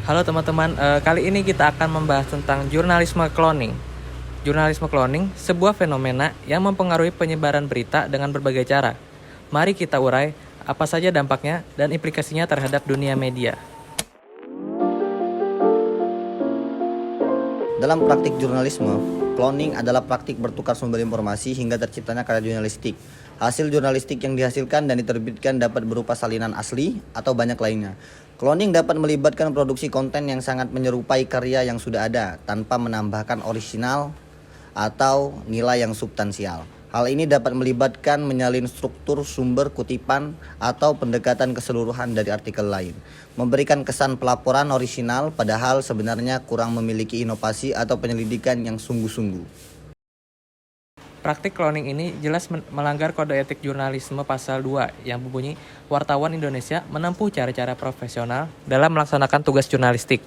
Halo teman-teman, kali ini kita akan membahas tentang jurnalisme cloning. Jurnalisme cloning, sebuah fenomena yang mempengaruhi penyebaran berita dengan berbagai cara. Mari kita urai apa saja dampaknya dan implikasinya terhadap dunia media. Dalam praktik jurnalisme, cloning adalah praktik bertukar sumber informasi hingga terciptanya karya jurnalistik. Hasil jurnalistik yang dihasilkan dan diterbitkan dapat berupa salinan asli atau banyak lainnya. Cloning dapat melibatkan produksi konten yang sangat menyerupai karya yang sudah ada tanpa menambahkan orisinal atau nilai yang substansial. Hal ini dapat melibatkan menyalin struktur sumber kutipan atau pendekatan keseluruhan dari artikel lain, memberikan kesan pelaporan orisinal padahal sebenarnya kurang memiliki inovasi atau penyelidikan yang sungguh-sungguh. Praktik cloning ini jelas melanggar kode etik jurnalisme pasal 2 yang berbunyi wartawan Indonesia menempuh cara-cara profesional dalam melaksanakan tugas jurnalistik.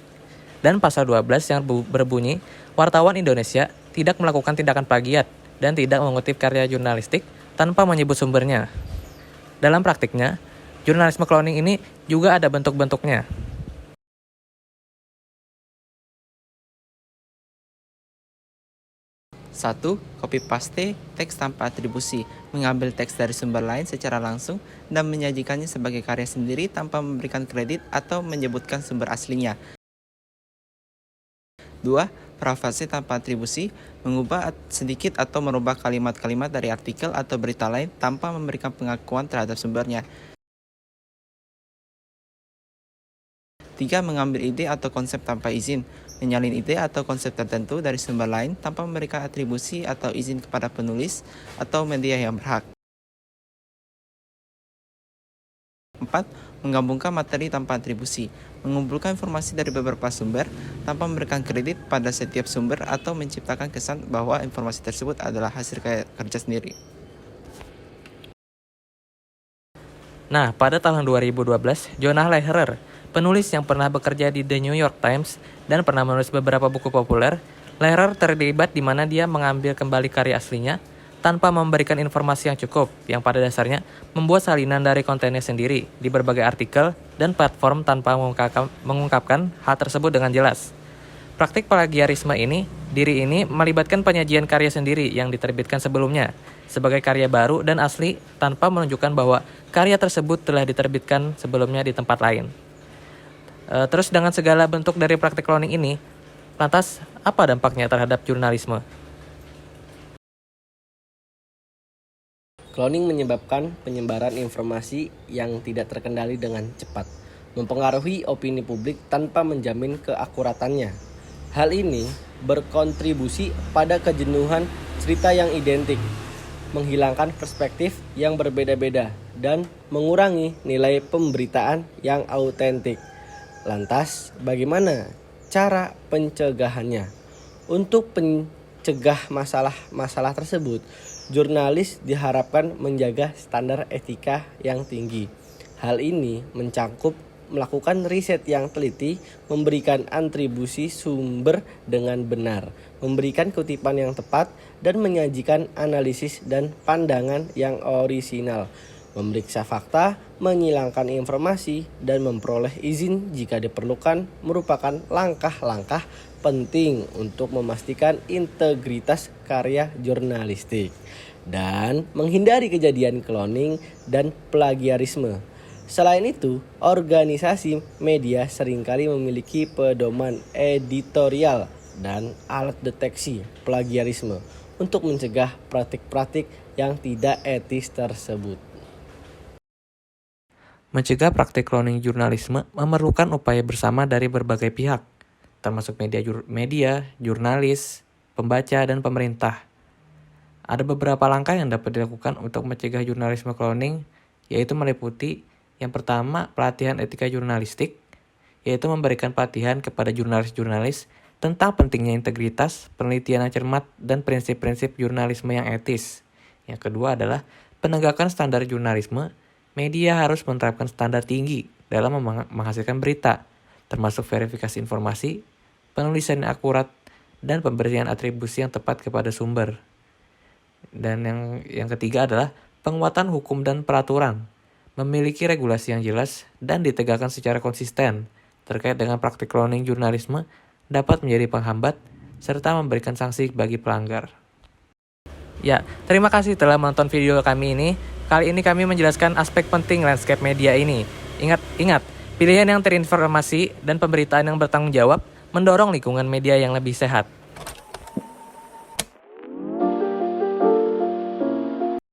Dan pasal 12 yang berbunyi wartawan Indonesia tidak melakukan tindakan plagiat dan tidak mengutip karya jurnalistik tanpa menyebut sumbernya. Dalam praktiknya, jurnalisme cloning ini juga ada bentuk-bentuknya. 1. Copy paste teks tanpa atribusi, mengambil teks dari sumber lain secara langsung dan menyajikannya sebagai karya sendiri tanpa memberikan kredit atau menyebutkan sumber aslinya. 2. Parafrase tanpa atribusi, mengubah sedikit atau merubah kalimat-kalimat dari artikel atau berita lain tanpa memberikan pengakuan terhadap sumbernya. 3. Mengambil ide atau konsep tanpa izin, menyalin ide atau konsep tertentu dari sumber lain tanpa memberikan atribusi atau izin kepada penulis atau media yang berhak. 4. Menggabungkan materi tanpa atribusi, mengumpulkan informasi dari beberapa sumber tanpa memberikan kredit pada setiap sumber atau menciptakan kesan bahwa informasi tersebut adalah hasil kerja sendiri. Nah, pada tahun 2012, Jonah Lehrer, penulis yang pernah bekerja di The New York Times dan pernah menulis beberapa buku populer, Lehrer terlibat di mana dia mengambil kembali karya aslinya tanpa memberikan informasi yang cukup, yang pada dasarnya membuat salinan dari kontennya sendiri di berbagai artikel dan platform tanpa mengungkapkan hal tersebut dengan jelas. Praktik plagiarisme ini melibatkan penyajian karya sendiri yang diterbitkan sebelumnya sebagai karya baru dan asli tanpa menunjukkan bahwa karya tersebut telah diterbitkan sebelumnya di tempat lain. Terus dengan segala bentuk dari praktik cloning ini, lantas apa dampaknya terhadap jurnalisme? Cloning menyebabkan penyebaran informasi yang tidak terkendali dengan cepat, mempengaruhi opini publik tanpa menjamin keakuratannya. Hal ini berkontribusi pada kejenuhan cerita yang identik, menghilangkan perspektif yang berbeda-beda, dan mengurangi nilai pemberitaan yang autentik. Lantas, bagaimana cara pencegahannya? Untuk mencegah masalah tersebut, jurnalis diharapkan menjaga standar etika yang tinggi. Hal ini mencakup melakukan riset yang teliti, memberikan atribusi sumber dengan benar, memberikan kutipan yang tepat, dan menyajikan analisis dan pandangan yang orisinal, memeriksa fakta, menghilangkan informasi, dan memperoleh izin jika diperlukan merupakan langkah-langkah penting untuk memastikan integritas karya jurnalistik dan menghindari kejadian cloning dan plagiarisme. Selain itu, organisasi media seringkali memiliki pedoman editorial dan alat deteksi plagiarisme untuk mencegah praktik-praktik yang tidak etis tersebut. Mencegah praktik cloning jurnalisme memerlukan upaya bersama dari berbagai pihak, termasuk media, jurnalis, pembaca, dan pemerintah. Ada beberapa langkah yang dapat dilakukan untuk mencegah jurnalisme cloning, yaitu meliputi yang pertama, pelatihan etika jurnalistik, yaitu memberikan pelatihan kepada jurnalis-jurnalis tentang pentingnya integritas, penelitian yang cermat, dan prinsip-prinsip jurnalisme yang etis. Yang kedua adalah penegakan standar jurnalisme. Media harus menerapkan standar tinggi dalam menghasilkan berita, termasuk verifikasi informasi, penulisan yang akurat, dan pemberian atribusi yang tepat kepada sumber. Dan yang ketiga adalah penguatan hukum dan peraturan, memiliki regulasi yang jelas dan ditegakkan secara konsisten, terkait dengan praktik cloning jurnalisme dapat menjadi penghambat serta memberikan sanksi bagi pelanggar. Ya, terima kasih telah menonton video kami ini. Kali ini kami menjelaskan aspek penting landscape media ini. Ingat, pilihan yang terinformasi dan pemberitaan yang bertanggung jawab mendorong lingkungan media yang lebih sehat.